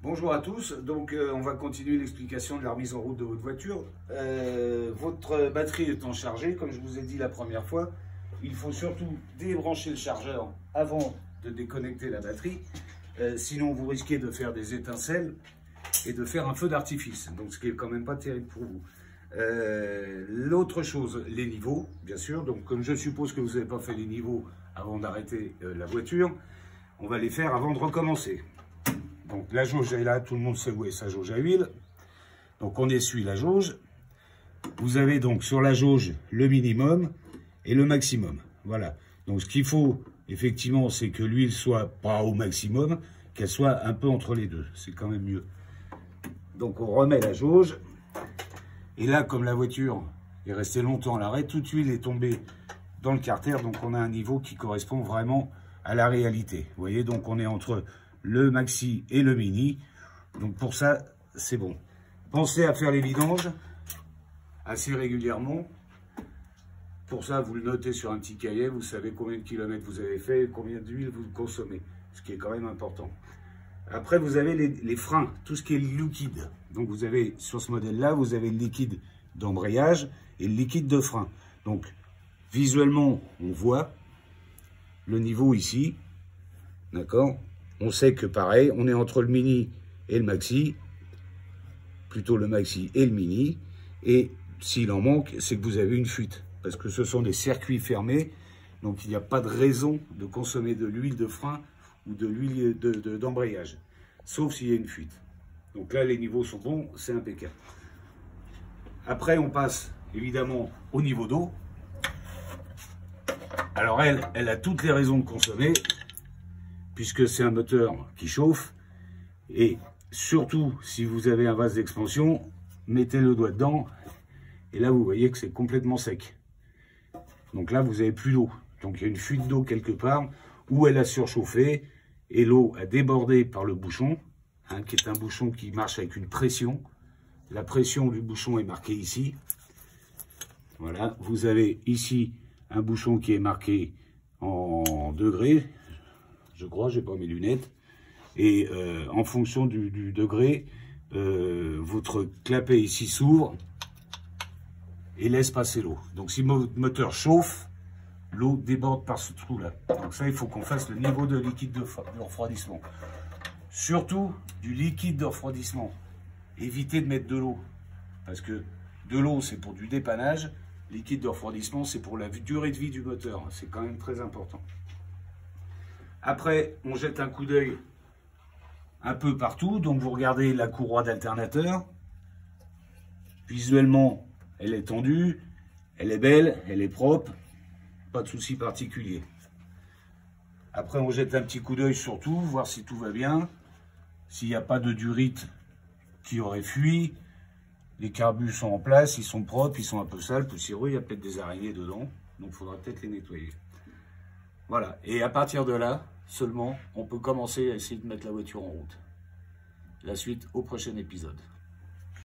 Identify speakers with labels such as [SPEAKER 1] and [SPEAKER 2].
[SPEAKER 1] Bonjour à tous, donc on va continuer l'explication de la remise en route de votre voiture. Votre batterie étant chargée, comme je vous ai dit la première fois, il faut surtout débrancher le chargeur avant de déconnecter la batterie, sinon vous risquez de faire des étincelles et de faire un feu d'artifice, donc ce qui est quand même pas terrible pour vous. L'autre chose, les niveaux, bien sûr, donc comme je suppose que vous n'avez pas fait les niveaux avant d'arrêter la voiture, on va les faire avant de recommencer. Donc la jauge est là, tout le monde sait où est sa jauge à huile. Donc on essuie la jauge. Vous avez donc sur la jauge le minimum et le maximum. Voilà. Donc ce qu'il faut effectivement, c'est que l'huile soit pas au maximum, qu'elle soit un peu entre les deux. C'est quand même mieux. Donc on remet la jauge. Et là, comme la voiture est restée longtemps à l'arrêt, toute l'huile est tombée dans le carter. Donc on a un niveau qui correspond vraiment à la réalité. Vous voyez, donc on est entre le maxi et le mini, donc pour ça c'est bon. Pensez à faire les vidanges assez régulièrement. Pour ça vous le notez sur un petit cahier, vous savez combien de kilomètres vous avez fait et combien d'huile vous consommez, ce qui est quand même important. Après vous avez les freins, tout ce qui est liquide. Donc vous avez sur ce modèle là, vous avez le liquide d'embrayage et le liquide de frein. Donc visuellement on voit le niveau ici, d'accord. On sait que pareil, on est entre le mini et le maxi, plutôt le maxi et le mini, et s'il en manque, c'est que vous avez une fuite, parce que ce sont des circuits fermés, donc il n'y a pas de raison de consommer de l'huile de frein ou de l'huile d'embrayage, sauf s'il y a une fuite. Donc là, les niveaux sont bons, c'est impeccable. Après, on passe évidemment au niveau d'eau. Alors elle a toutes les raisons de consommer, puisque c'est un moteur qui chauffe, et surtout si vous avez un vase d'expansion, mettez le doigt dedans, et là vous voyez que c'est complètement sec. Donc là vous n'avez plus d'eau, donc il y a une fuite d'eau quelque part, où elle a surchauffé, et l'eau a débordé par le bouchon, hein, qui est un bouchon qui marche avec une pression. La pression du bouchon est marquée ici. Voilà, vous avez ici un bouchon qui est marqué en degrés. Je crois, j'ai pas mes lunettes, et en fonction du degré, votre clapet ici s'ouvre et laisse passer l'eau. Donc si votre moteur chauffe, l'eau déborde par ce trou-là. Donc ça, il faut qu'on fasse le niveau de liquide de refroidissement. Surtout du liquide de refroidissement. Évitez de mettre de l'eau, parce que de l'eau, c'est pour du dépannage. Liquide de refroidissement, c'est pour la durée de vie du moteur. C'est quand même très important. Après, on jette un coup d'œil un peu partout. Donc, vous regardez la courroie d'alternateur. Visuellement, elle est tendue, elle est belle, elle est propre. Pas de souci particulier. Après, on jette un petit coup d'œil sur tout, voir si tout va bien. S'il n'y a pas de durite qui aurait fui. Les carbus sont en place, ils sont propres, ils sont un peu sales, poussiéreux. Il y a peut-être des araignées dedans. Donc, il faudra peut-être les nettoyer. Voilà, et à partir de là, seulement, on peut commencer à essayer de mettre la voiture en route. La suite au prochain épisode.